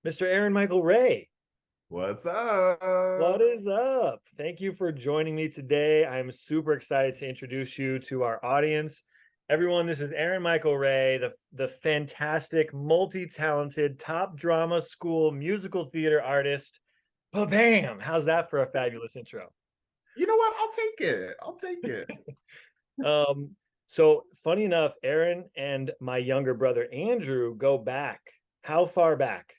Mr. Aaron Michael Ray. What's What up? is up? Thank you for joining me today. I'm super excited to introduce you to our audience. Everyone, this is Aaron Michael Ray, the fantastic, multi-talented, top drama school musical theater artist. Bam! How's that for a fabulous intro? You know what? I'll take it. I'll take it. Um, so funny enough, Aaron and my younger brother Andrew go back. How far back?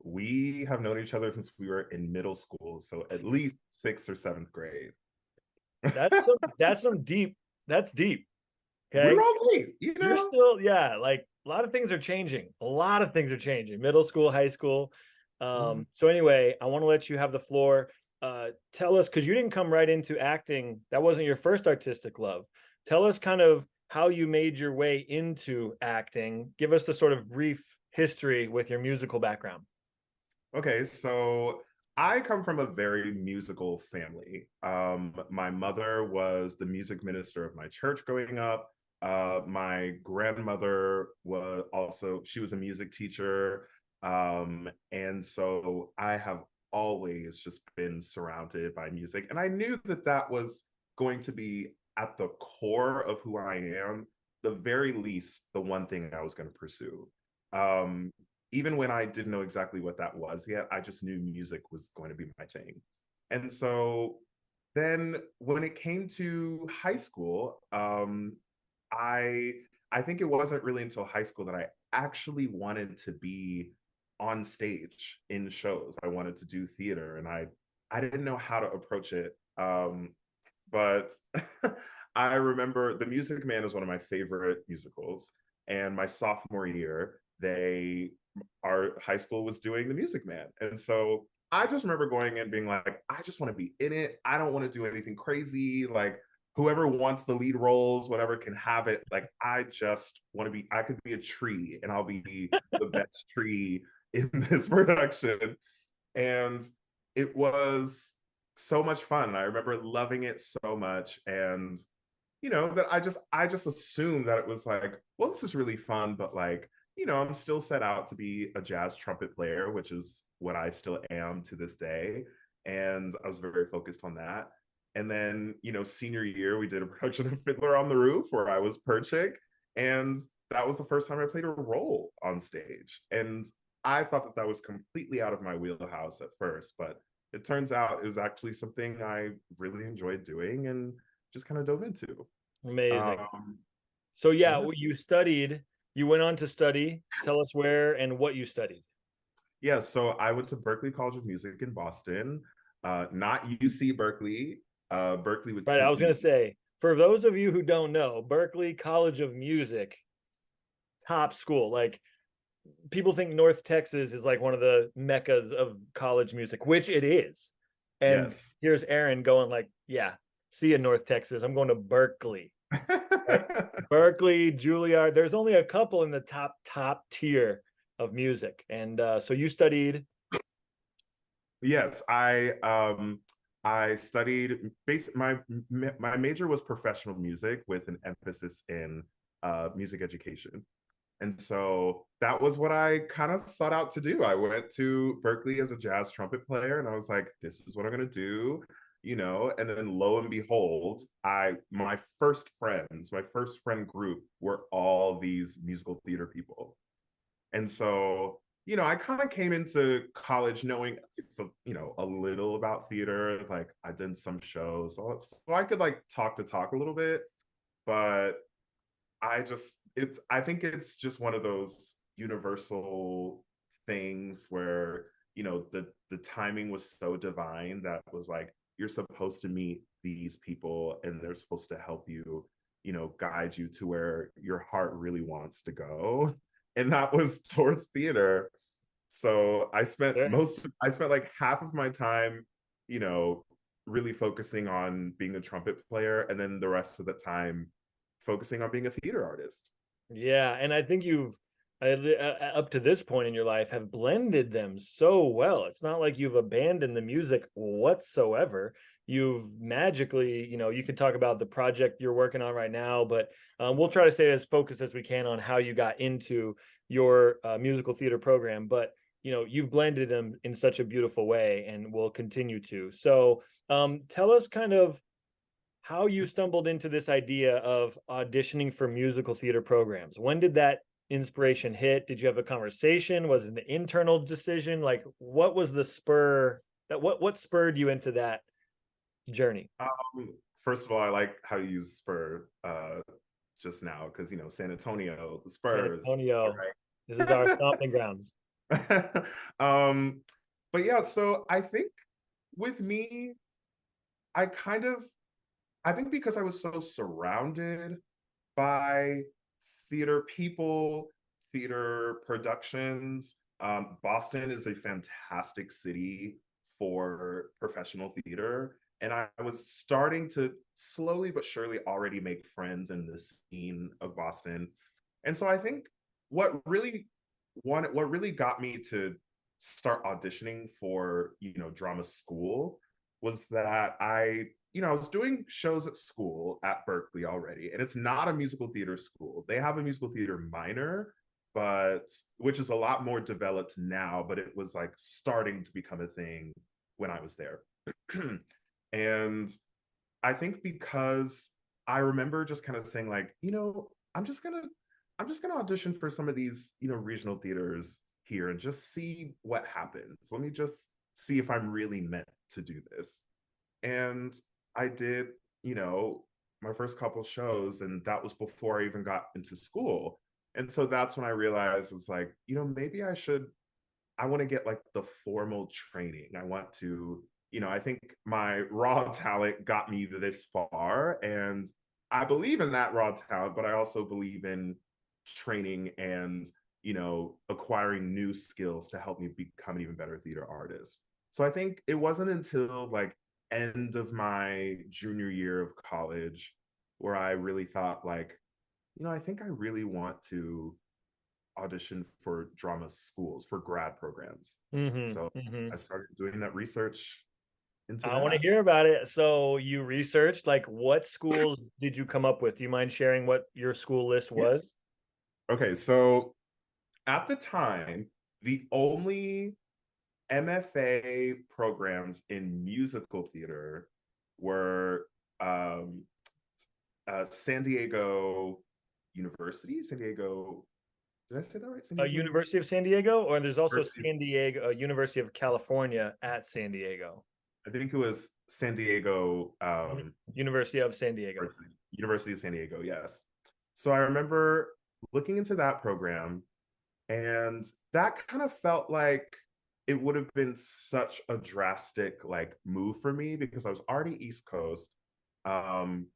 We have known each other since we were in middle school, so at least sixth or seventh grade. That's some deep. That's deep. We're Okay. all great, You're still, yeah, like a lot of things are changing. A lot of things are changing. Middle school, high school. Mhm. So anyway, I want to let you have the floor. Tell us, because you didn't come right into acting. That wasn't your first artistic love. Tell us kind of how you made your way into acting. Give us the sort of brief history with your musical background. Okay, so I come from a very musical family. My mother was the music minister of my church growing up. My grandmother was also, she was a music teacher. And so I have always just been surrounded by music. And I knew that that was going to be at the core of who I am, the very least, the one thing I was going to pursue. Um, Even when I didn't know exactly what that was yet, I just knew music was going to be my thing. And so then when it came to high school, I I think it wasn't really until high school that I actually wanted to be on stage in shows. I wanted to do theater, and I didn't know how to approach it. But I remember The Music Man is one of my favorite musicals, and my sophomore year, they our high school was doing The Music Man. And so I just remember going in being like, I just want to be in it. I don't want to do anything crazy. Like, whoever wants the lead roles, whatever, can have it. Like, I just want to be, I could be a tree and I'll be the best tree in this production. And it was so much fun. I remember loving it so much. And that I just assumed that it was like, well, this is really fun, but like, I'm still set out to be a jazz trumpet player, which is what I still am to this day. And I was very focused on that. And then, senior year, we did a production of Fiddler on the Roof where I was Perchik. And that was the first time I played a role on stage. And I thought that that was completely out of my wheelhouse at first, but it turns out it was actually something I really enjoyed doing and just kind of dove into. Amazing. Um, So yeah, yeah. you went on to study. Tell us where and what you studied. Yeah, so I went to Berklee College of Music in Boston, not UC Berkeley, Berkeley with Right. two I was going to E. say, for those of you who don't know, Berklee College of Music, top school. Like people think North Texas is like one of the meccas of college music, which it is. And Yes. here's Aaron going like, yeah, see you North Texas. I'm going to Berklee. Right? Berklee, Juilliard. There's only a couple in the top tier of music. And so you studied. Yes, I studied my major was professional music with an emphasis in music education. And so that was what I kind of sought out to do. I went to Berklee as a jazz trumpet player and I was like, this is what I'm going to do, and then lo and behold, my first friend group were all these musical theater people. And so, I kind of came into college knowing a little about theater. Like I did some shows, so I could like talk a little bit, but I think it's just one of those universal things where, the timing was so divine that was like, you're supposed to meet these people and they're supposed to help you, guide you to where your heart really wants to go. And that was towards theater. So I spent like half of my time, you know, really focusing on being a trumpet player, and then the rest of the time focusing on being a theater artist. Yeah, and I think you've up to this point in your life have blended them so well. It's not like you've abandoned the music whatsoever. You've magically, you could talk about the project you're working on right now, but we'll try to stay as focused as we can on how you got into your musical theater program. But you've blended them in such a beautiful way and will continue to. So tell us kind of how you stumbled into this idea of auditioning for musical theater programs. When did that inspiration hit? Did you have a conversation? Was it an internal decision? Like, what was the spur that what spurred you into that journey? First of all, I like how you use Spur just now because San Antonio, the San Spurs, Antonio. This is our right? stomping grounds. um, but yeah, so I think with me, I kind of I think because I was so surrounded by theater people, theater productions. Boston is a fantastic city for professional theater. And I was starting to slowly but surely already make friends in the scene of Boston. And so I think what really what really got me to start auditioning for, drama school was that I was doing shows at school at Berkeley already, and it's not a musical theater school. They have a musical theater minor, but which is a lot more developed now, but it was like starting to become a thing when I was there. And I think because I remember just kind of saying like, I'm just gonna audition for some of these, regional theaters here and just see what happens. Let me just see if I'm really meant to do this. And I did, my first couple shows, and that was before I even got into school. And so that's when I realized was like, maybe I want to get like the formal training. I want to, I think my raw talent got me this far. And I believe in that raw talent, but I also believe in training and, acquiring new skills to help me become an even better theater artist. So I think it wasn't until like end of my junior year of college where I really thought like, I think I really want to audition for drama schools for grad programs. So I started doing that research into I want to that. hear about it. So you researched, like, what schools did you come up with? Do you mind sharing what your school list Yeah. was? Okay, so at the time, the only MFA programs in musical theater were um, San Diego University, San Diego. Did I say that right? San Diego University of San Diego, or there's also University. San Diego, University of California at San Diego. I think it was San Diego University of San Diego. University of San Diego. Yes. So I remember looking into that program, and that kind of felt like it would have been such a drastic like move for me because I was already East Coast. Um,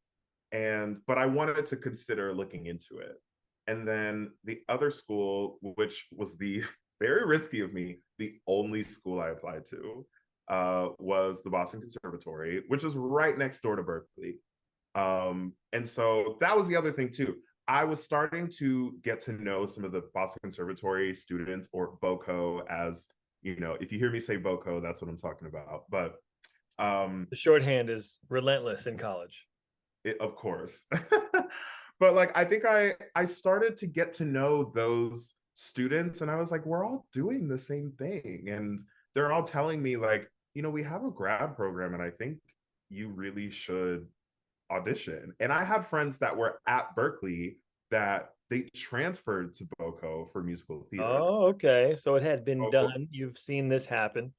but I wanted to consider looking into it. And then the other school, which was the very risky of me, the only school I applied to was the Boston Conservatory, which is right next door to Berkeley. And so that was the other thing too. I was starting to get to know some of the Boston Conservatory students, or BOCO, as if you hear me say BOCO, that's what I'm talking about. But The shorthand is relentless in college. of course. But like I think I started to get to know those students, and I was like, we're all doing the same thing. And they're all telling me like, we have a grad program, and I think you really should audition. And I had friends that were at Berkeley that they transferred to BOCO for musical theater. Oh, okay. So it had been So, done. You've seen this happen.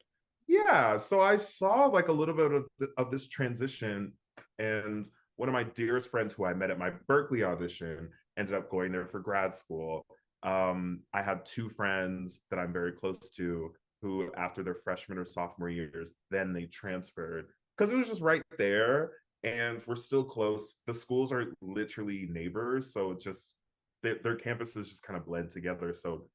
yeah, so I saw like a little bit of this transition, and one of my dearest friends who I met at my Berkeley audition ended up going there for grad school. I had two friends that I'm very close to who, after their freshman or sophomore years, then they transferred because it was just right there, and we're still close. The schools are literally neighbors, so it just their campuses just kind of blend together. So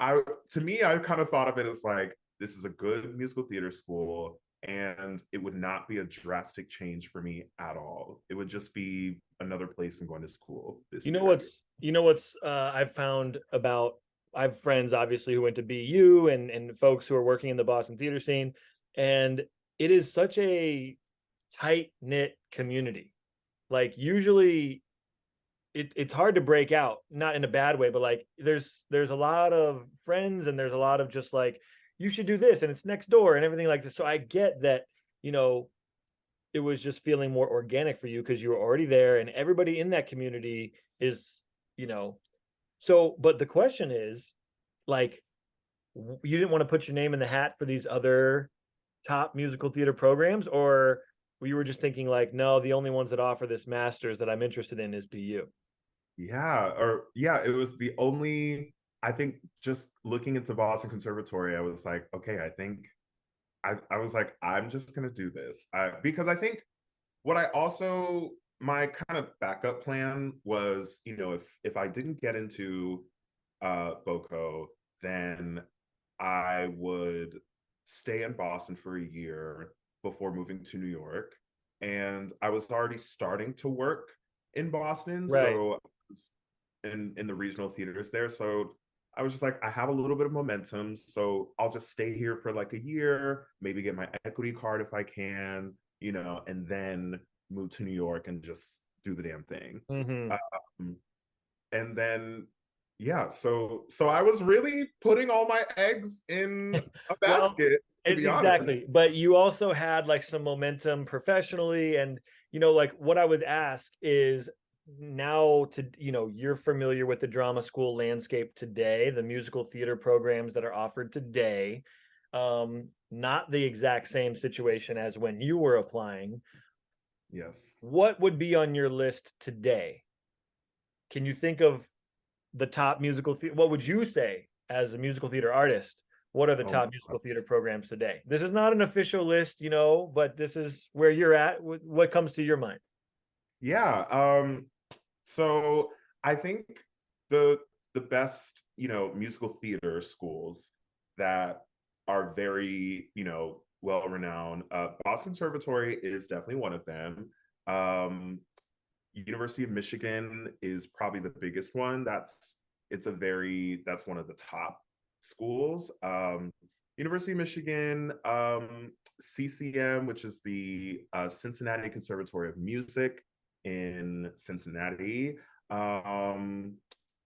to me, I kind of thought of it as like this is a good musical theater school, and it would not be a drastic change for me at all. It would just be another place I'm going to school this year. I've found about, I have friends obviously who went to BU and folks who are working in the Boston theater scene, and it is such a tight knit community. Like, usually it's hard to break out, not in a bad way, but like there's a lot of friends and there's a lot of just like you should do this and it's next door and everything like this. So I get that, you know, it was just feeling more organic for you because you were already there and everybody in that community is, you know, so but the question is like you didn't want to put your name in the hat for these other top musical theater programs, or you were just thinking like, no, the only ones that offer this masters that I'm interested in is BU? Yeah, or yeah, it was the only, I think just looking into Boston Conservatory, I was like, okay, I think I was like, I'm just gonna do this. Because I think what I also, my kind of backup plan was, you know, if I didn't get into BOCO, then I would stay in Boston for a year before moving to New York. And I was already starting to work in Boston. Right. So in the regional theaters there. So I was just like, I have a little bit of momentum. So I'll just stay here for like a year, maybe get my equity card if I can, you know, and then move to New York and just do the damn thing. Mm-hmm. Um, and then yeah, so I was really putting all my eggs in a Well, basket, to be honest. exactly. But you also had like some momentum professionally. And, you know, like what I would ask is now to, you know, you're familiar with the drama school landscape today, the musical theater programs that are offered today. Not the exact same situation as when you were applying. Yes. What would be on your list today? Can you think of the top musical theater? What would you say as a musical theater artist? What are the Oh my top God. musical theater programs today? This is not an official list, you know, but this is where you're at. What comes to your mind? Yeah. So I think the the best, you know, musical theater schools that are very, you know, well renowned. Boston Conservatory is definitely one of them. Um, University of Michigan is probably the biggest one. That's one of the top schools. University of Michigan, CCM, which is the Cincinnati Conservatory of Music in Cincinnati. Um,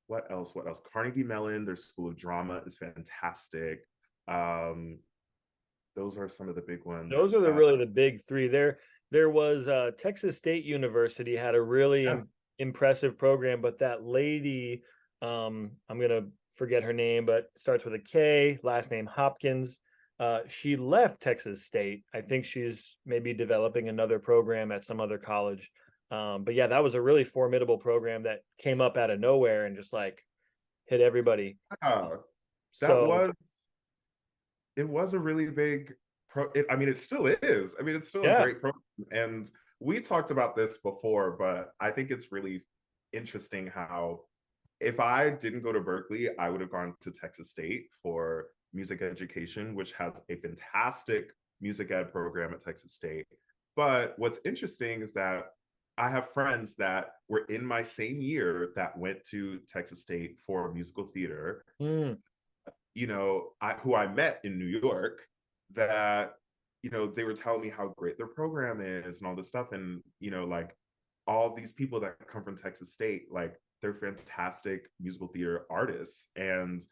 what else? What else? Carnegie Mellon, their School of Drama is fantastic. Um, those are some of the big ones. Those are really the big three. There was Texas State University had a really Yeah. impressive program, but that lady, I'm gonna forget her name, but starts with a K, last name Hopkins. She left Texas State. I think she's maybe developing another program at some other college. But yeah, that was a really formidable program that came up out of nowhere and just like hit everybody. Yeah, that So was it was a really big I mean, it still is. I mean, it's still a yeah. great program. And we talked about this before, but I think it's really interesting how if I didn't go to Berkeley, I would have gone to Texas State for music education, which has a fantastic music ed program at Texas State. But what's interesting is that I have friends that were in my same year that went to Texas State for musical theater, Mm, you know, who I met in New York, that, you know, they were telling me how great their program is and all this stuff. And, you know, like all these people that come from Texas State, like they're fantastic musical theater artists. And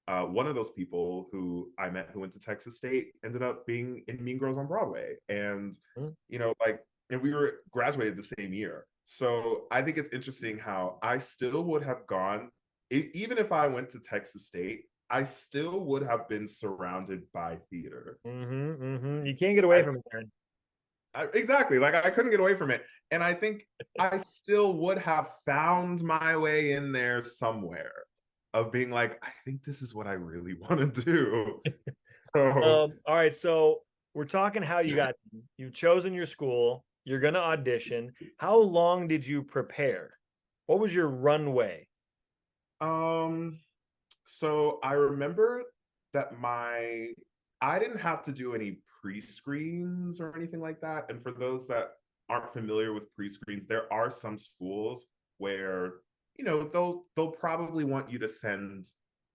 one of those people who I met who went to Texas State ended up being in Mean Girls on Broadway. And, mm. you know, like, and we were graduated the same year. So I think it's interesting how I still would have gone, even if I went to Texas State, I still would have been surrounded by theater. You can't get away I, from it, Aaron. exactly. Like I couldn't get away from it. And I think I still would have found my way in there somewhere of being like, I think this is what I really want to do. So, All right, so we're talking how you've chosen your school, you're gonna audition. How long did you prepare? What was your runway? um, so I remember that I didn't have to do any pre-screens or anything like that. And for those that aren't familiar with pre-screens, there are some schools where, you know, they'll probably want you to send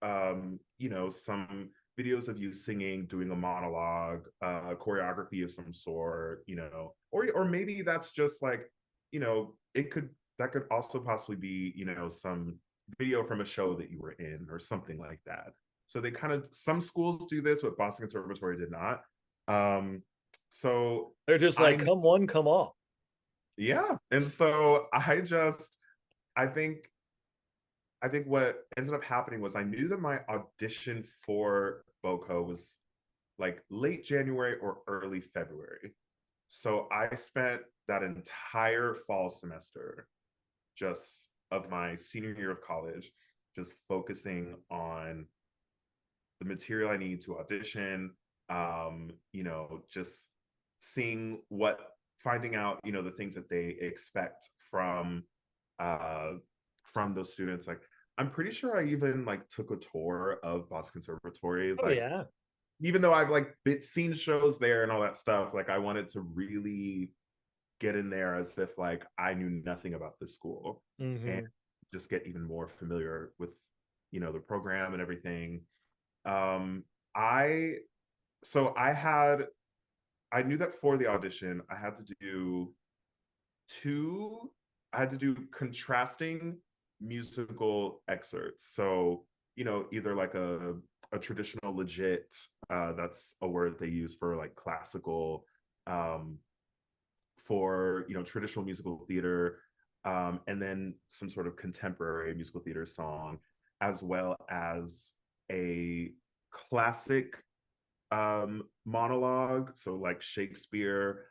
you know, some videos of you singing, doing a monologue, choreography of some sort, you know, or maybe that's just like, you know, it could that could also possibly be, some video from a show that you were in or something like that. So they kind of, some schools do this, but Boston Conservatory did not. Um, so They're just like, I, come one, come all. yeah. And so I think, I think what ended up happening was I knew that my audition for BOCO was like late January or early February. So I spent that entire fall semester just of my senior year of college, just focusing on the material I need to audition, just seeing finding out, the things that they expect uh, from those students. Like, I'm pretty sure I even like took a tour of Boston Conservatory, Oh like yeah. even though I've like seen shows there and all that stuff, like I wanted to really get in there as if like I knew nothing about this school and Hmm. just get even more familiar with the program and everything. Um, I so I knew that for the audition two I had to do contrasting musical excerpts. So, either like a traditional legit, that's a word they use for like classical, um, for traditional musical theater, and then some sort of contemporary musical theater song, as well as a classic monologue, so like Shakespeare,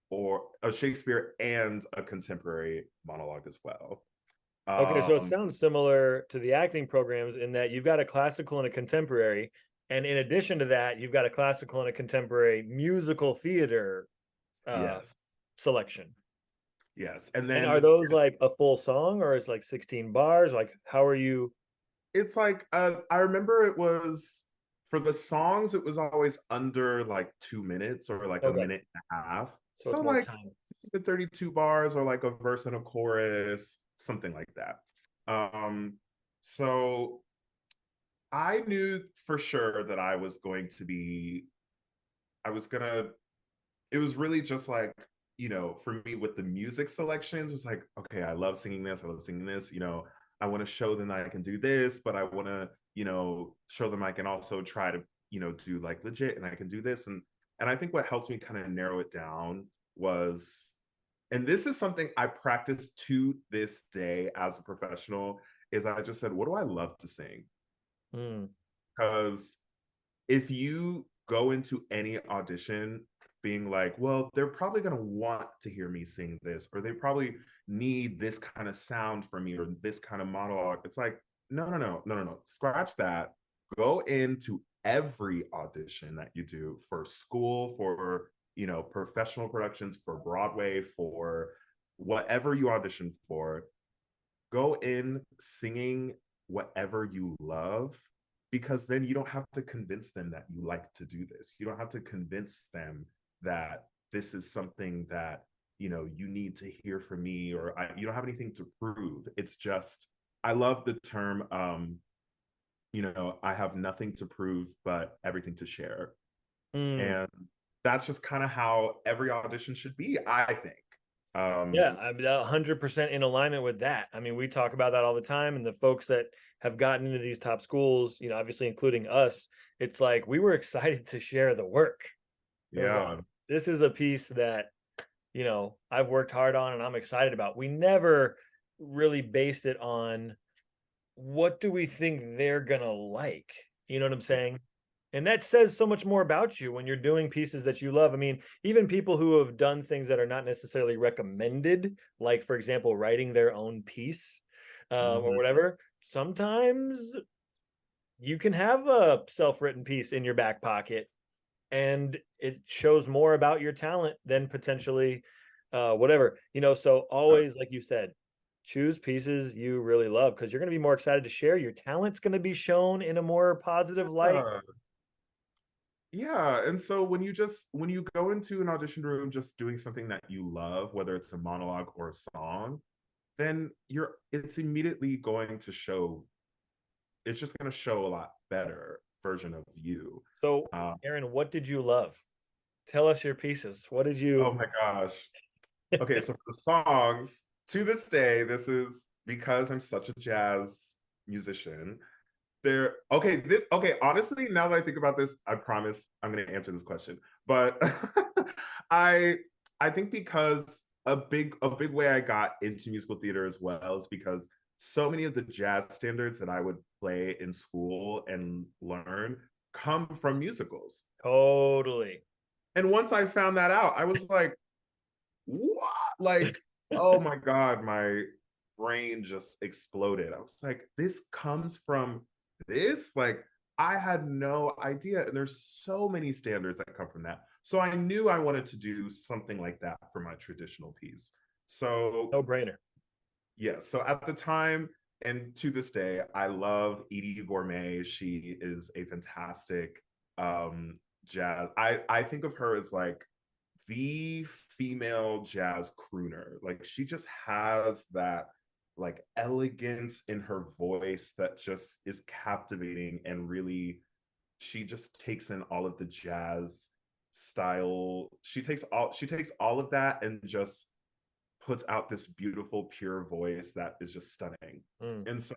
or a Shakespeare and a contemporary monologue as well. Okay, so it um sounds similar to the acting programs in that you've got a classical and a contemporary, and in addition to that, you've got a classical and a contemporary musical theater uh, yes, selection. yes, and And are then those like a full song, or is like 16 bars? Like, how are you? it's like, I remember it was, for the songs it was always under like 2 minutes or like a Okay, minute and a half, so it's so more like time. 32 bars or like a verse and a chorus, something like that. So I knew for sure that I was gonna, it was really just like, for me with the music selections, it's like, okay, I love singing this, I love singing this, I want to show them that I can do this, but I want to, show them I can also try to, do like legit and I can do this. And I think what helped me kind of narrow it down was, and this is something I practice to this day as a professional, is I just said, what do I love to sing? Mm. Because if you go into any audition being like, well, they're probably going to want to hear me sing this, or they probably need this kind of sound from me, or this kind of monologue, it's like, no, no, no, no, no, no. Scratch that. Go into every audition that you do for school, for, professional productions, for Broadway, for whatever you audition for. Go in singing whatever you love, because then you don't have to convince them that you like to do this. You don't have to convince them that this is something that you need to hear from me, or you don't have anything to prove. It's just, I love the term, I have nothing to prove but everything to share. Mm. And that's just kind of how every audition should be, I think. Yeah, I'm 100% in alignment with that. I mean, we talk about that all the time, and the folks that have gotten into these top schools, obviously including us, it's like we were excited to share the work. It was like, Yeah. this is a piece that, I've worked hard on and I'm excited about. We never really based it on what do we think they're gonna like. You know what I'm saying? And that says so much more about you when you're doing pieces that you love. I mean, even people who have done things that are not necessarily recommended, like, for example, writing their own piece, or Mhm. whatever, sometimes you can have a self-written piece in your back pocket and it shows more about your talent than potentially whatever. So always, like you said, choose pieces you really love, because you're going to be more excited to share. Your talent's going to be shown in a more positive light. Yeah. Yeah, and so when you go into an audition room just doing something that you love, whether it's a monologue or a song, then it's immediately going to show, it's just going to show a lot better version of you. So, Uh, Aaron, what did you love? Tell us your pieces. What did you? oh my gosh. Okay, so for the songs, To this day, this is because I'm such a jazz musician. There, okay, honestly, now that I think about this, I promise I'm gonna answer this question. But I I think because a big way I got into musical theater as well is because so many of the jazz standards that I would play in school and learn come from musicals. Totally. And once I found that out, I was like, what? Like, oh my God, my brain just exploded. I was like, this comes from this? Like, I had no idea. And there's so many standards that come from that. So I knew I wanted to do something like that for my traditional piece. So, No brainer. yeah. So at the time, and to this day, I love Edie Gourmet. She is a fantastic jazz. I think of her as like the female jazz crooner. Like she just has that like elegance in her voice that just is captivating and really she just takes in all of the jazz style. She takes all of that and just puts out this beautiful pure voice that is just stunning. Mm. And so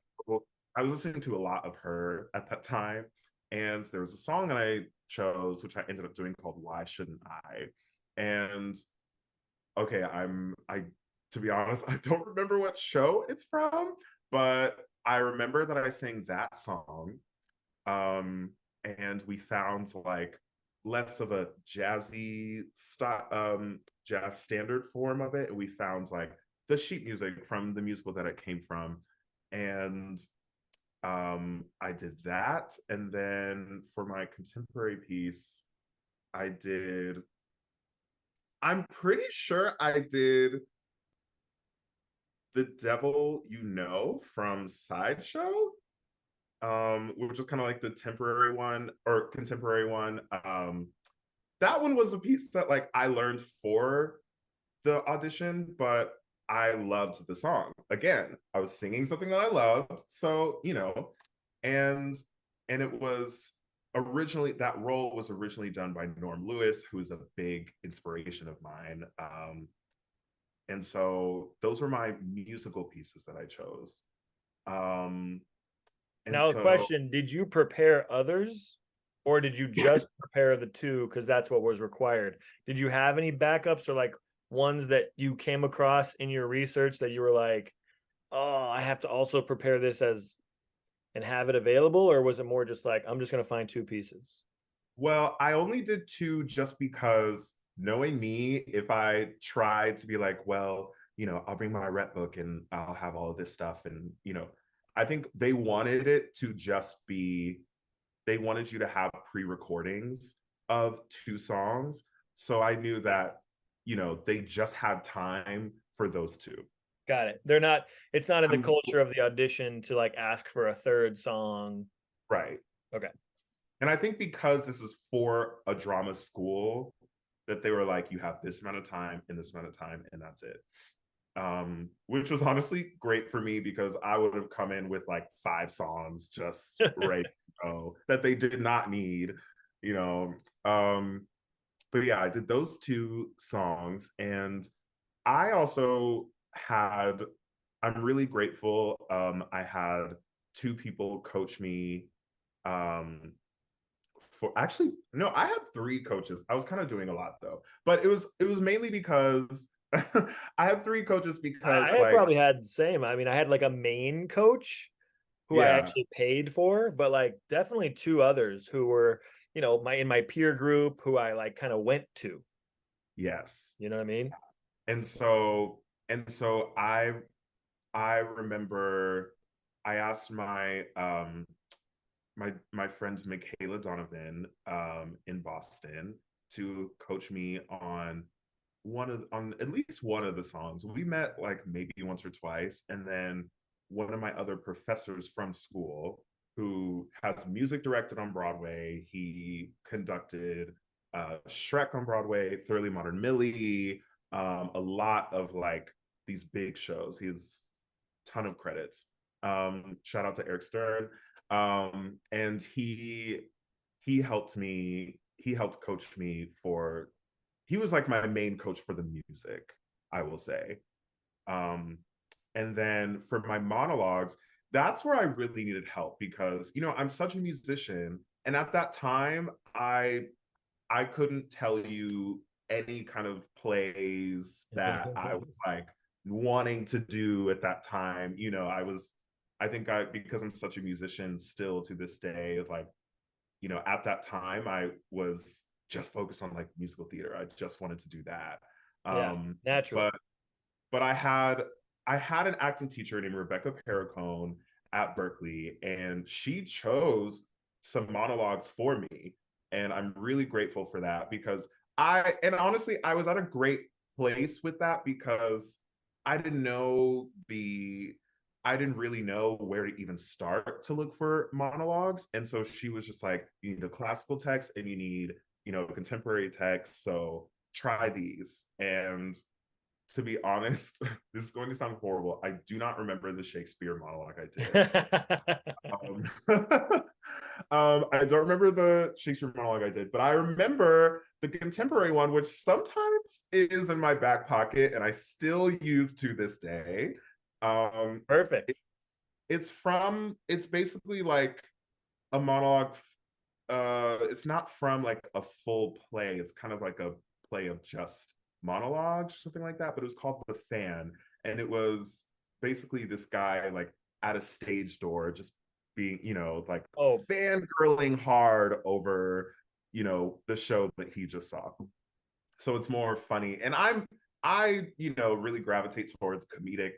I was listening to a lot of her at that time and there was a song that I chose which I ended up doing called Why Shouldn't I? And okay, I to be honest, I don't remember what show it's from, but I remember that I sang that song. Um, and we found like less of a jazz standard form of it. And we found like the sheet music from the musical that it came from. And I did that. And then for my contemporary piece, I did I'm pretty sure I did The Devil You Know from Sideshow, which was kind of like the temporary one or contemporary one. That one was a piece that like I learned for the audition, but I loved the song. Again, I was singing something that I loved, so and it was originally that role was originally done by Norm Lewis, who is a big inspiration of mine. And so those were my musical pieces that I chose. Um, and Now, the so, question, did you prepare others or did you just prepare the two because that's what was required? Did you have any backups or like ones that you came across in your research that you were like, oh, I have to also prepare this as and have it available? Or was it more just like, I'm just going to find two pieces? well, I only did two just because knowing me, if I tried to be like, well, I'll bring my rep book and I'll have all of this stuff. And, I think they wanted it to just be, they wanted you to have pre recordings of two songs. So I knew that, they just had time for those two. Got it. They're not, it's not in the I'm culture of the audition to like ask for a third song. right. Okay. And I think because this is for a drama school, that they were like, you have this amount of time and this amount of time, and that's it. Which was honestly great for me because I would have come in with like 5 songs just ready to go that they did not need, you know. But yeah, I did those 2 songs, and I also had. I'm really grateful. I had 2 people coach me um for actually no, I had 3 coaches. I was kind of doing a lot though, but it was mainly because I had 3 coaches I because had like probably had the same. I mean, I had like a main coach who I yeah, actually paid for, but like definitely two others who were, my in my peer group who I like kind of went to. yes. You know what I mean? And so I remember I asked my friend Michaela Donovan in Boston to coach me on at least one of the songs. We met like maybe once or twice, and then one of my other professors from school who has music directed on Broadway. He conducted Shrek on Broadway, Thoroughly Modern Millie, a lot of like these big shows. He has a ton of credits. Shout out to Eric Stern. And he helped me. He helped coach me for he was like my main coach for the music, I will say. And then for my monologues, that's where I really needed help because, I'm such a musician. And at that time, I couldn't tell you any kind of plays that I was like wanting to do at that time. I think because I'm such a musician still to this day, like, at that time I was just focused on like musical theater. I just wanted to do that. Yeah, Um, naturally. but but I had an acting teacher named Rebecca Perricone at Berkeley, and she chose some monologues for me, and I'm really grateful for that because honestly I was at a great place with that because I didn't know the I didn't really know where to even start to look for monologues, and so she was just like, you need a classical text and you need a contemporary text, so try these. And to be honest, this is going to sound horrible. I do not remember the Shakespeare monologue I did. Um, I don't remember the Shakespeare monologue I did, but I remember the contemporary one, which sometimes is in my back pocket and I still use to this day. Um, Perfect. it, it's basically like a monologue. It's not from like a full play. It's kind of like a play of just monologues, something like that. But it was called The Fan, and it was basically this guy like at a stage door, just being, like Oh, fangirling hard over, the show that he just saw. So it's more funny, and I really gravitate towards comedic,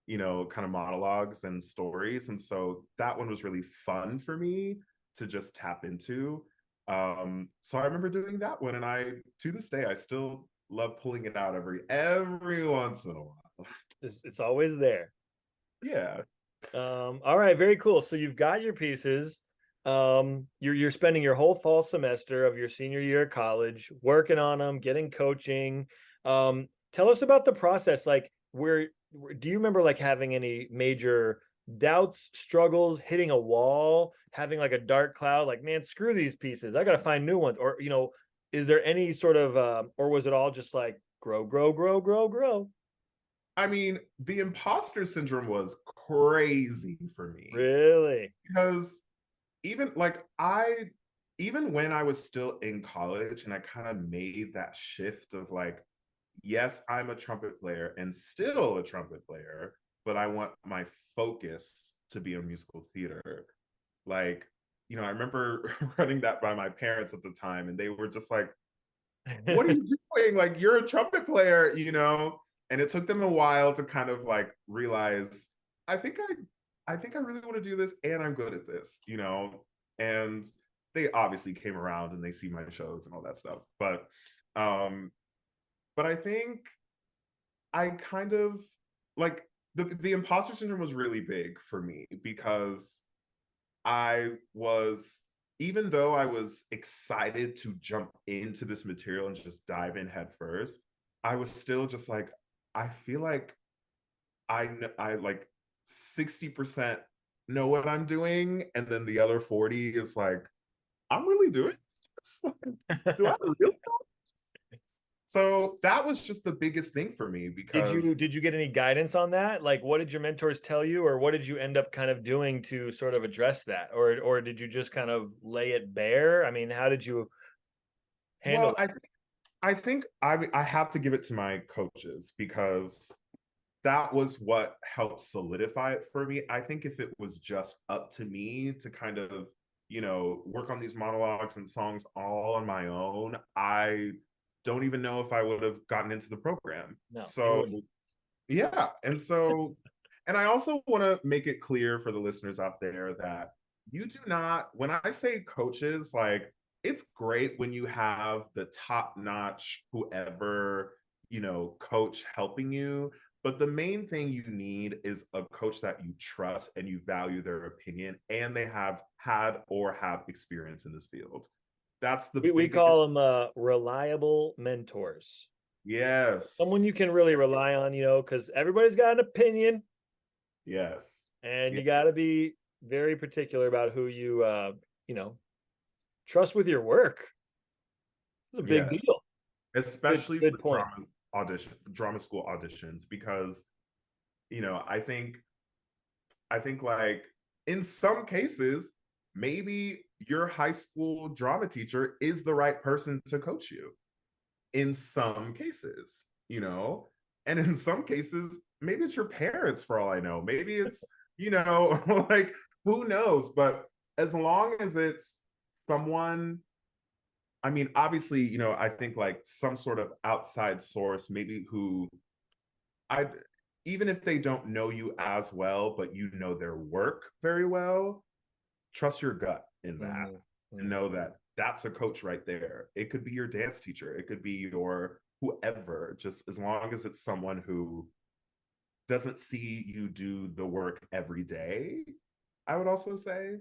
kind of monologues and stories, and so that one was really fun for me to just tap into. So I remember doing that one, and to this day I still love pulling it out every once in a while. it's always there. Yeah. All right, very cool. So you've got your pieces. You're spending your whole fall semester of your senior year of college working on them, getting coaching. Tell us about the process. Like, do you remember like having any major doubts, struggles, hitting a wall, having like a dark cloud, like, man, screw these pieces. I got to find new ones. Or, is there any sort of, or was it all just like grow, grow, grow, grow, grow? I mean, the imposter syndrome was crazy for me Really? because even like even when I was still in college and I kind of made that shift of like, yes, I'm a trumpet player and still a trumpet player, but I want my focus to be on musical theater. Like, I remember running that by my parents at the time, and they were just like, what are you doing? Like, you're a trumpet player, And it took them a while to kind of like realize, I think I really want to do this and I'm good at this. And they obviously came around and they see my shows and all that stuff. Um, but I think I kind of like the imposter syndrome was really big for me because I was, even though I was excited to jump into this material and just dive in head first, I was still just like, I feel like I like 60% know what I'm doing, and then the other 40 is like, I'm really doing this. Like, do I really? So that was just the biggest thing for me Did because, you get any guidance on that? Like, what did your mentors tell you, or what did you end up kind of doing to sort of address that, or did you just kind of lay it bare? I mean, how did you handle well, that? I have to give it to my coaches because that was what helped solidify it for me. I think if it was just up to me to kind of, work on these monologues and songs all on my own, I don't even know if I would have gotten into the program. No, you So, wouldn't. yeah. And I also want to make it clear for the listeners out there that you do not, when I say coaches, like, it's great when you have the top notch, whoever, coach helping you. But the main thing you need is a coach that you trust and you value their opinion and they have had or have experience in this field. That's the We biggest. call them reliable mentors. Someone Yes. you can really rely on, because everybody's got an opinion, Yes. and Yeah. you got to be very particular about who you know, trust with your work. It's a big Yes. deal. Good, Especially good for point. drama school auditions, because I think like in some cases, maybe your high school drama teacher is the right person to coach you. In some cases, and in some cases, maybe it's your parents for all I know. Maybe it's, like who knows? But as long as it's someone, I mean, obviously, I think like some sort of outside source, maybe who I, even if they don't know you as well, but you know their work very well, trust your gut in that and Mm-hmm. know that that's a coach right there. It could be your dance teacher, it could be your whoever, just as long as it's someone who doesn't see you do the work every day, I would also say.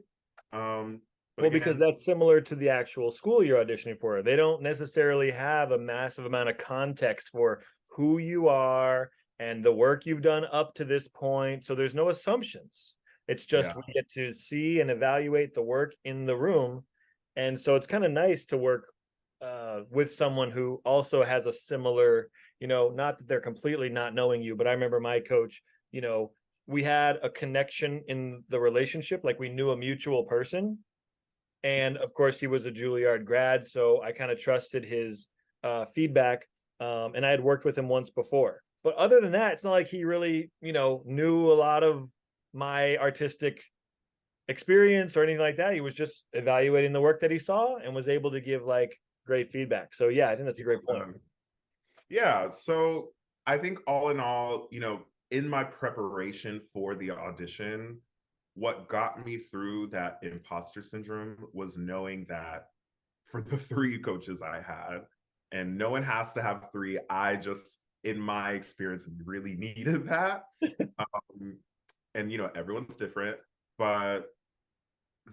But Well, because again, that's similar to the actual school you're auditioning for. They don't necessarily have a massive amount of context for who you are and the work you've done up to this point. So there's no assumptions. It's yeah, just we get to see and evaluate the work in the room. And so it's kind of nice to work with someone who also has a similar, not that they're completely not knowing you, but I remember my coach, we had a connection in the relationship, like we knew a mutual person, and of course he was a Juilliard grad, so I kind of trusted his feedback. And I had worked with him once before, but other than that, it's not like he really knew a lot of my artistic experience or anything like that. He was just evaluating the work that he saw and was able to give like great feedback. So yeah, I think that's a great point. yeah. So I think all in all, in my preparation for the audition, what got me through that imposter syndrome was knowing that for the three coaches I had, and no one has to have three, I just, in my experience, really needed that. And everyone's different, but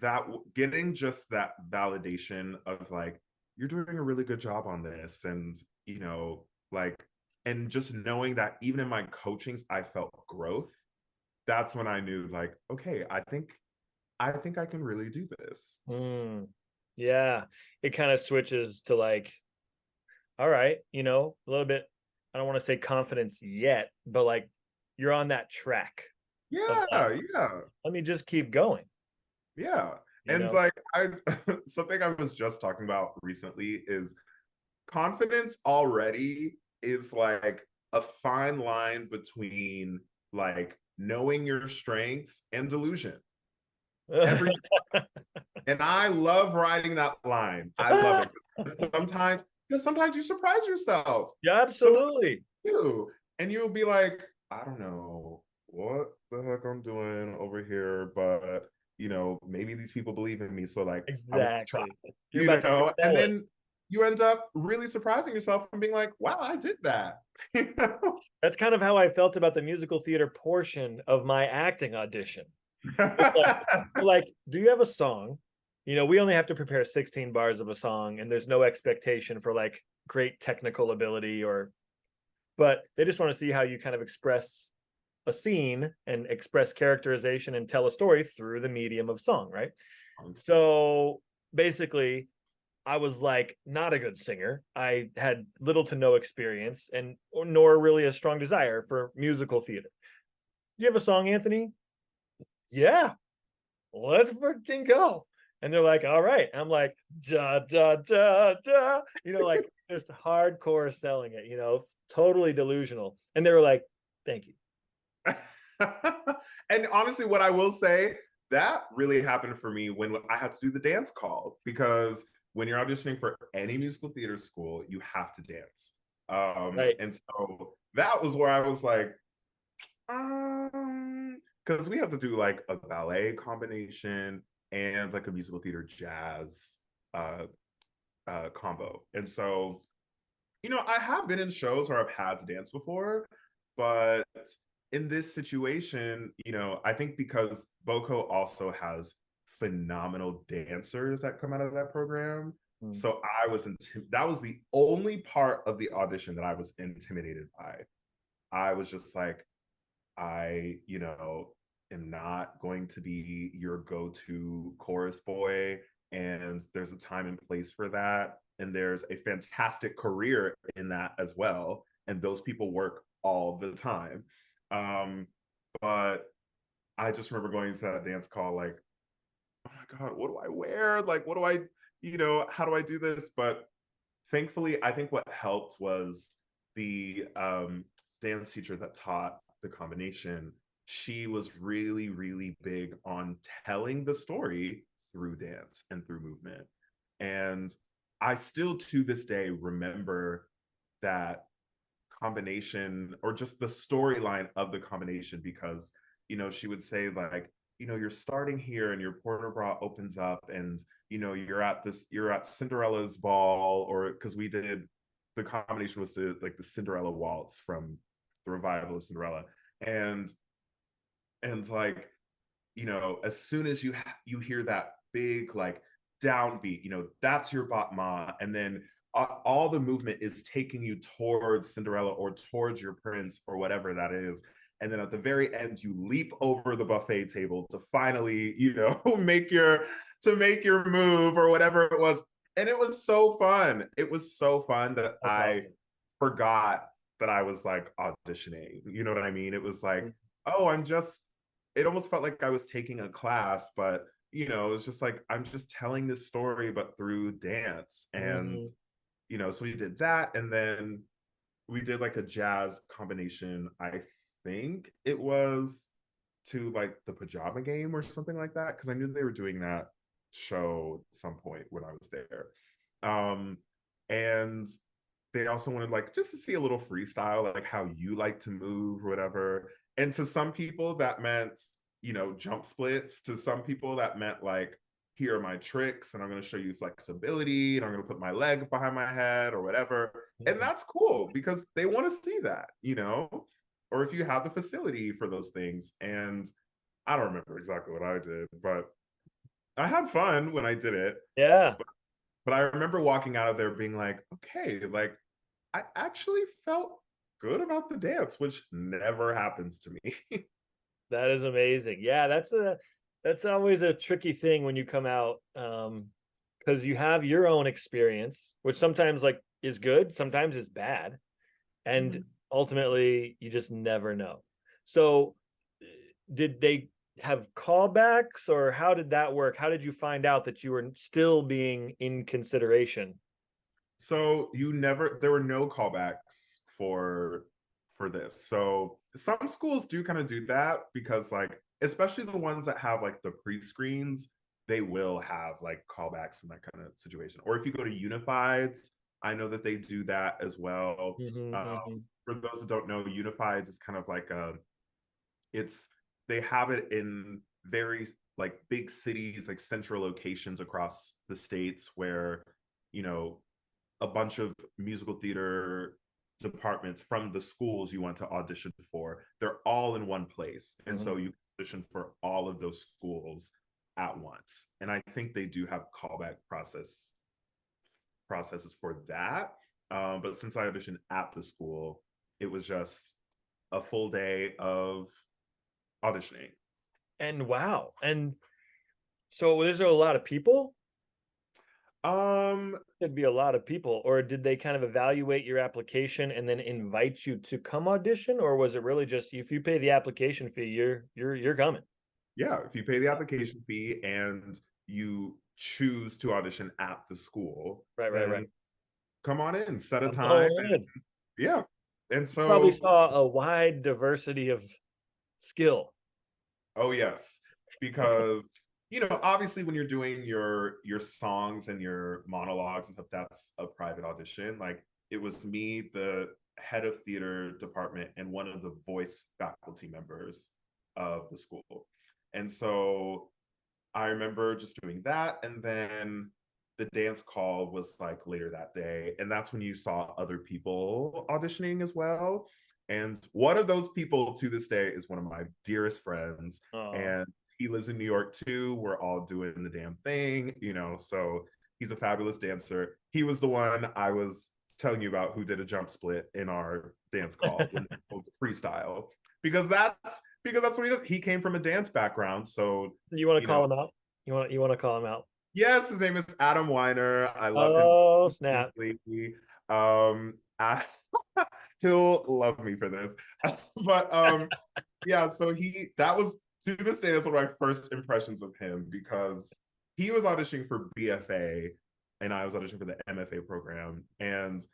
that getting just that validation of like, you're doing a really good job on this, and like, and just knowing that even in my coachings I felt growth, that's when I knew like, okay, I think I can really do this. Yeah, it kind of switches to like, all right, a little bit, I don't want to say confidence yet, but like you're on that track of like, Yeah, yeah, let me just keep going, yeah. you And know? like I something I was just talking about recently is confidence already is like a fine line between like knowing your strengths and delusion. Every And I love riding that line. I love it. Sometimes, because sometimes you surprise yourself. Yeah, Sometimes absolutely. you do. And you'll be like, I don't know what the heck I'm doing over here, but maybe these people believe in me. So like I want to try, Exactly. You're about to and sell it. then you end up really surprising yourself and being like, wow, I did that. you know? That's kind of how I felt about the musical theater portion of my acting audition. It's like, do you have a song? We only have to prepare 16 bars of a song, and there's no expectation for like great technical ability but they just want to see how you kind of express a scene and express characterization and tell a story through the medium of song, right? So basically, I was like not a good singer. I had little to no experience and nor really a strong desire for musical theater. Do you have a song, Anthony? Yeah, let's freaking go. And they're like, all right. I'm like, da, da, da, da, like just hardcore selling it, totally delusional. And they were like, thank you. And honestly, what I will say, that really happened for me when I had to do the dance call, because when you're auditioning for any musical theater school, you have to dance. Right. And so that was where I was like, because we have to do like a ballet combination and like a musical theater jazz uh, combo. And so, I have been in shows where I've had to dance before, but in this situation, I think because Boko also has phenomenal dancers that come out of that program. Mm. So that was the only part of the audition that I was intimidated by. I was just like, I am not going to be your go-to chorus boy. And there's a time and place for that. And there's a fantastic career in that as well. And those people work all the time. but I just remember going to that dance call like, oh my God, what do I wear? Like, what do I, how do I do this? But thankfully, I think what helped was the dance teacher that taught the combination. She was really, really big on telling the story through dance and through movement. And I still to this day remember that combination or just the storyline of the combination because she would say like you're starting here and your porter bra opens up and you're at Cinderella's ball or because we did the combination was to like the Cinderella waltz from the revival of Cinderella and like as soon as you hear that big like downbeat, that's your battement, and then all the movement is taking you towards Cinderella or towards your prince or whatever that is. And then at the very end, you leap over the buffet table to finally, make your move or whatever it was. And it was so fun. It was so fun that That's I awesome. forgot that I was like auditioning. You know what I mean? It was like, Mhm. oh, it almost felt like I was taking a class, but it was just like I'm just telling this story, but through dance. And Mhm. so we did that, and then we did like a jazz combination. I think it was to like the pajama game or something like that, because I knew they were doing that show at some point when I was there. And they also wanted like just to see a little freestyle, like how you like to move or whatever. And to some people that meant, jump splits. To some people that meant like, here are my tricks and I'm going to show you flexibility and I'm going to put my leg behind my head or whatever. And Mhm. that's cool because they want to see that, or if you have the facility for those things. And I don't remember exactly what I did, but I had fun when I did it. Yeah, But I remember walking out of there being like, okay, like I actually felt good about the dance, which never happens to me. that is amazing. Yeah, that's always a tricky thing when you come out, because you have your own experience, which sometimes like is good, sometimes is bad, and Mhm. ultimately you just never know. So, did they have callbacks, or how did that work? How did you find out that you were still being in consideration? So there were no callbacks for this. So some schools do kind of do that because like, especially the ones that have like the pre-screens, they will have like callbacks in that kind of situation. Or if you go to Unifieds, I know that they do that as well. Mhm, Uh, mhm, for those who don't know, Unifieds is kind of like it's they have it in very like big cities, like central locations across the states where you know a bunch of musical theater departments from the schools you want to audition for. They're all in one place. And mhm. so you audition for all of those schools at once. And I think they do have callback processes for that. But since I auditioned at the school, it was just a full day of auditioning. And wow. And so is there a lot of people? Um, There'd be a lot of people, or did they kind of evaluate your application and then invite you to come audition, or was it really just if you pay the application fee, you're coming? yeah, if you pay the application fee and you choose to audition at the school, Right, right, right. then come on in, set a I'm time. all in. Yeah. And You probably so, saw a wide diversity of skill. oh yes, because obviously when you're doing your songs and your monologues and stuff, that's a private audition. Like it was me, the head of theater department, and one of the voice faculty members of the school. And so I remember just doing that. And then the dance call was like later that day. And that's when you saw other people auditioning as well. And one of those people to this day is one of my dearest friends. Oh, And he lives in New York too. We're all doing the damn thing, so he's a fabulous dancer. He was the one I was telling you about who did a jump split in our dance call when freestyle because that's what he does. He came from a dance background, so you want to you know call him out? You want to call him out? yes, his name is Adam Weiner. I love him Oh, snap. deeply. Um, I, he'll love me for this. But yeah, so that was, to this day, that's one of my first impressions of him, because he was auditioning for BFA and I was auditioning for the MFA program. And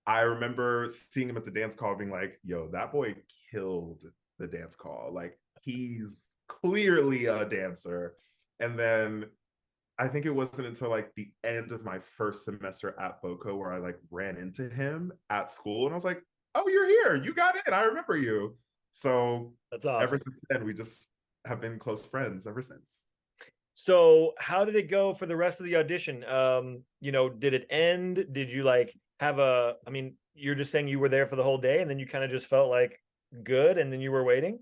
I remember seeing him at the dance call being like, yo, that boy killed the dance call. Like, he's clearly a dancer. And then I think it wasn't until like the end of my first semester at Boco where I like ran into him at school and I was like, oh, you're here. You got in. I remember you. So That's ever awesome. since then, we just have been close friends ever since. So how did it go for the rest of the audition? Did it end? Did you like have I mean, you're just saying you were there for the whole day and then you kind of just felt like good and then you were waiting?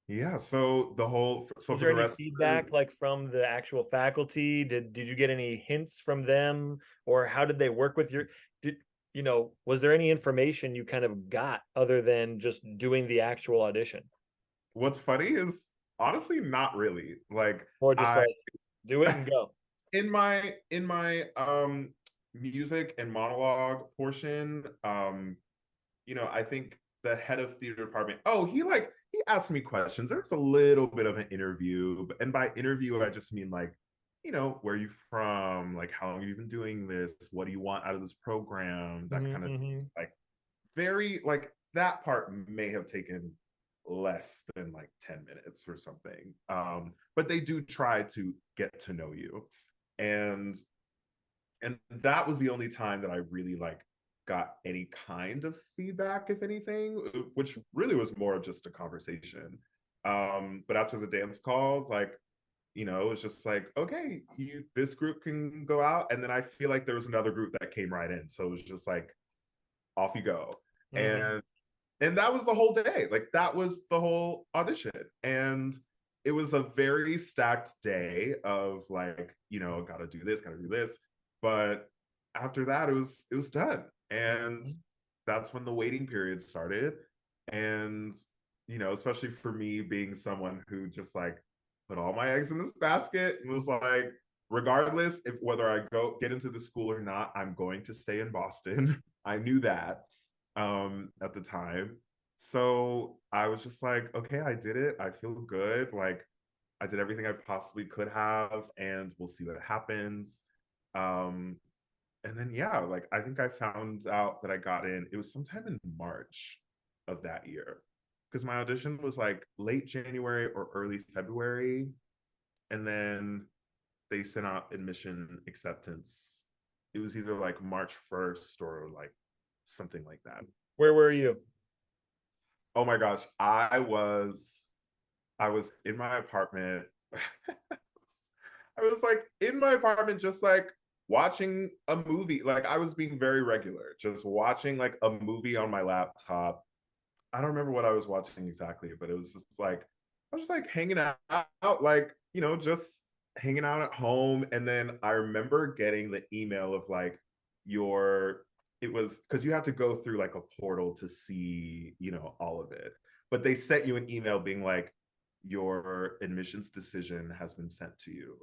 Yeah. So Was for there the any rest of feedback like from the actual faculty? Did you get any hints from them, or how did they work with your did was there any information you kind of got other than just doing the actual audition? what's funny is honestly not really. Like, Or just I like do it and go? in my music and monologue portion, I think the head of theater department, oh, he asked me questions. There's a little bit of an interview, and by interview, I just mean like, where are you from? Like, how long have you been doing this? What do you want out of this program? That kind of Mm-hmm. like very like that part may have taken less than like 10 minutes or something. But they do try to get to know you. And that was the only time that I really like got any kind of feedback, if anything, which really was more of just a conversation. But after the dance call, like, it was just like, okay, this group can go out. And then I feel like there was another group that came right in. So it was just like, off you go. Mm-hmm. And that was the whole day. Like, that was the whole audition. And it was a very stacked day of like, gotta do this, gotta do this. But after that, it was done. And that's when the waiting period started. And especially for me being someone who just like put all my eggs in this basket and was like, regardless if whether I go get into the school or not, I'm going to stay in Boston. I knew that at the time. So I was just like, okay, I did it. I feel good. Like, I did everything I possibly could have, and we'll see what happens. Um, and then yeah, like I think I found out that I got in. It was sometime in March of that year. Because my audition was like late January or early February. And then they sent out admission acceptance. It was either like March 1st or like something like that. Where were you? Oh my gosh, I was in my apartment. I was like in my apartment just like watching a movie. Like, I was being very regular, just watching like a movie on my laptop. I don't remember what I was watching exactly, but it was just like I was just like hanging out, like, just hanging out at home. And then I remember getting the email of like your it was because you have to go through like a portal to see, all of it. But they sent you an email being like, your admissions decision has been sent to you.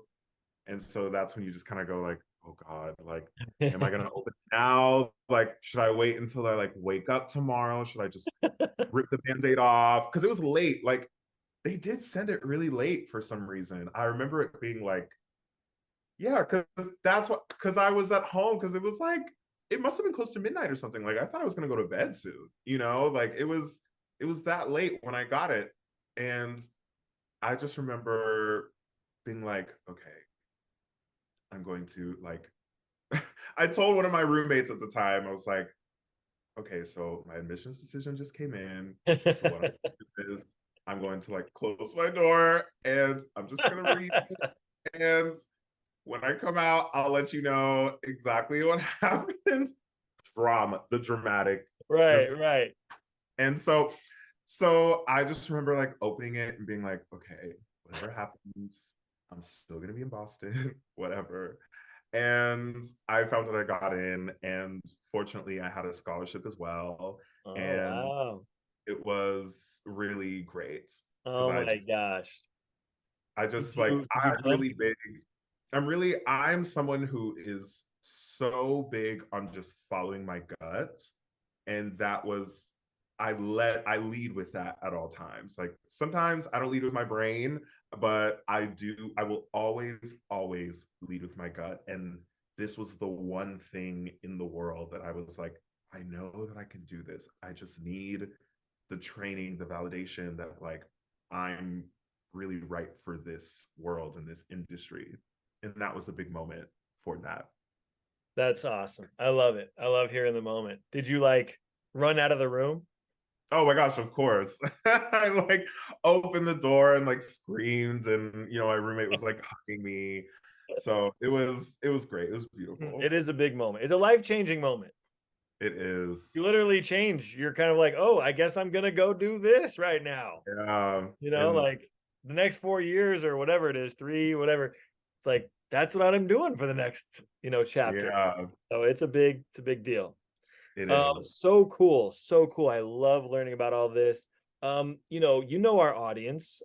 And so that's when you just kind of go like, oh God, like, am I gonna open it now? Like, should I wait until I like wake up tomorrow? Should I just rip the band-aid off? Because it was late. Like, they did send it really late for some reason. I remember it being like, yeah, because I was at home, because it was like, it must have been close to midnight or something. Like, I thought I was gonna go to bed soon, like it was that late when I got it. And I just remember being like, okay, I'm going to like I told one of my roommates at the time, I was like, okay, so my admissions decision just came in. So what I'm going to do is I'm going to like close my door and I'm just gonna read. And when I come out, I'll let you know exactly what happens. The dramatic, Right, just right. and so I just remember like opening it and being like, okay, whatever happens, I'm still gonna be in Boston, whatever. And I found that I got in, and fortunately, I had a scholarship as well, Oh, and wow. it was really great because Oh my gosh. I Did just like you jump? I'm someone who is so big on just following my gut. And that was, I lead with that at all times. Like sometimes I don't lead with my brain, but I will always lead with my gut. And this was the one thing in the world that I was like, I know that I can do this. I just need the training, the validation that like I'm really right for this world and this industry. And that was a big moment for that. That's awesome. I love it. I love hearing the moment. Did you like run out of the room? Oh my gosh, of course. I like opened the door and like screamed, and my roommate was like hugging me. So it was great. It was It beautiful. is a big moment. It's a life-changing moment. It is. You literally change. You're kind of like, oh, I guess I'm gonna go do this right now. Yeah. And Like the next 4 years or whatever it is, three, whatever. It's like that's what I'm doing for the next, chapter. yeah, So it's a big deal. it is. So cool, so cool. I love learning about all this. Our audience.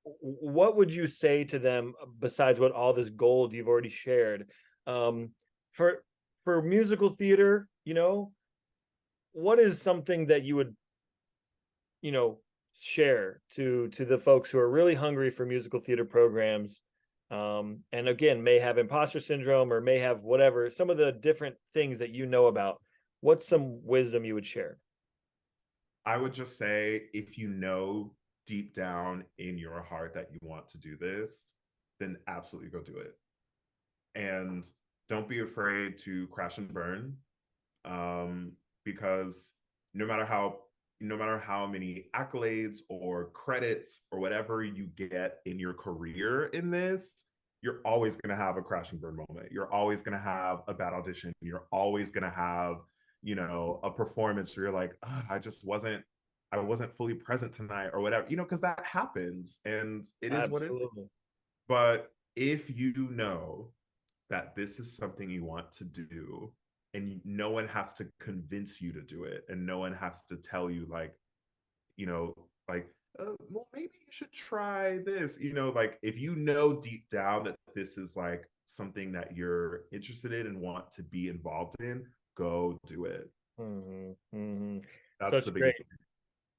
What would you say to them besides what all this gold you've already shared? Um, for musical theater, what is something that you would, you know, share to the folks who are really hungry for musical theater programs, and again may have imposter syndrome or may have whatever some of the different things that you know about? What's some wisdom you would share? I would just say if you know deep down in your heart that you want to do this, then absolutely go do it. And don't be afraid to crash and burn, um, because no matter how no matter how many accolades or credits or whatever you get in your career in this, you're always going to have a crash and burn moment. You're always going to have a bad audition. You're always going to have a performance where you're like, I wasn't fully present tonight or whatever, because that happens and it is what it is. Absolutely. But if you know that this is something you want to do, and no one has to convince you to do it, and no one has to tell you like, you know like, well, maybe you should try this, like if you know deep down that this is like something that you're interested in and want to be involved in, go do it. That's Such the great. biggest.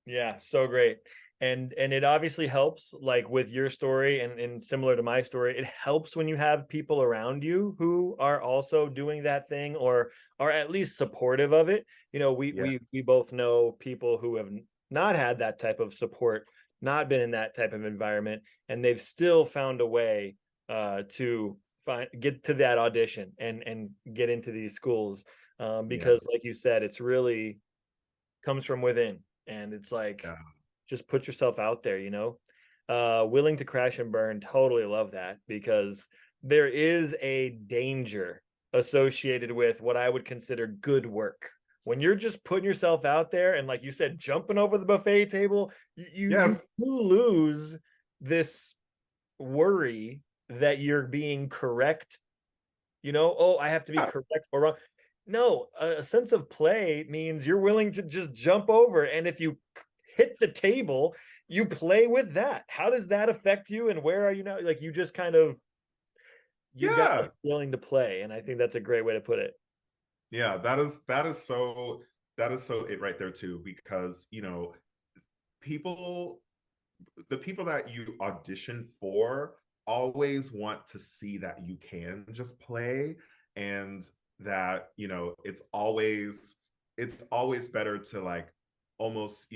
Yeah, so great. And it obviously helps, like with your story and similar to my story, it helps when you have people around you who are also doing that thing or are at least supportive of it. We Yes. both know people who have not had that type of support, not been in that type of environment, and they've still found a way to get to that audition and get into these schools. Yeah. Because like you said, it's really comes from within, and it's like Yeah. just put yourself out there, willing to crash and burn. Totally love that, because there is a danger associated with what I would consider good work. When you're just putting yourself out there and, like you said, jumping over the buffet table, you Yes. lose this worry that you're being correct. Oh, I have to be Yeah. correct or wrong. No, a sense of play means you're willing to just jump over. And if you hit the table, you play with that. How does that affect you? And where are you now? Like you just kind of, you got to Yeah. be willing to play. And I think that's a great way to put it. Yeah. That is so it right there too, because people the people that you audition for always want to see that you can just play, and that it's always better to like almost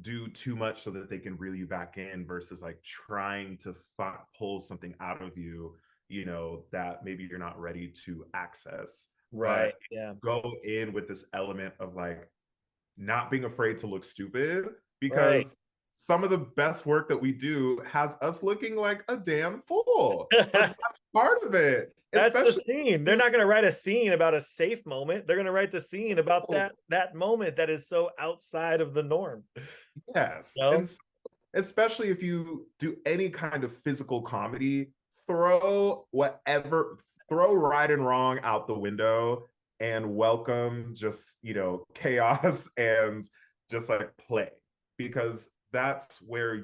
do too much so that they can reel you back in versus like trying to pull something out of you, that maybe you're not ready to access. Right. But Yeah. go in with this element of like not being afraid to look stupid, Right. because some of the best work that we do has us looking like a damn fool. Like that's part of it, That's the especially. scene. They're not going to write a scene about a safe moment. They're going to write the scene about Oh, that moment that is so outside of the norm. yes. You know? And especially if you do any kind of physical comedy, throw whatever, throw right and wrong out the window and welcome just, chaos and just like play. Because that's where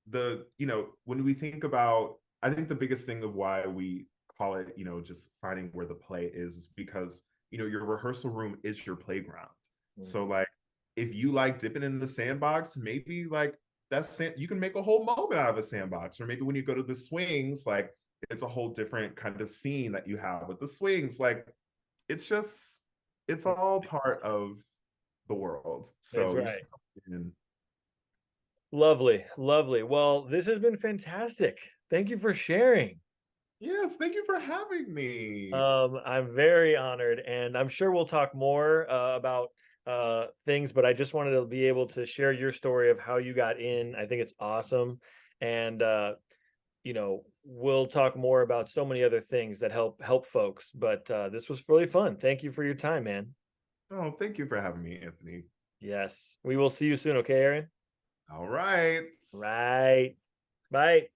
when we think about, I think the biggest thing of why we call it, just finding where the play is because, your rehearsal room is your playground. So Mhm. like if you like dipping in the sandbox, maybe like you can make a whole moment out of a sandbox. Or maybe when you go to the swings, like it's a whole different kind of scene that you have with the swings. Like it's just it's all part of the world. That's So you just right. and Lovely, lovely. Well, this has been fantastic. Thank you for sharing. yes, thank you for having me. I'm very honored, and I'm sure we'll talk more about things, but I just wanted to be able to share your story of how you got in. I think it's awesome. And we'll talk more about so many other things that help folks. But this was really fun. Thank you for your time, man. Oh, thank you for having me, Anthony. Yes. We will see you soon, okay, Aaron? All right. Right. Bye.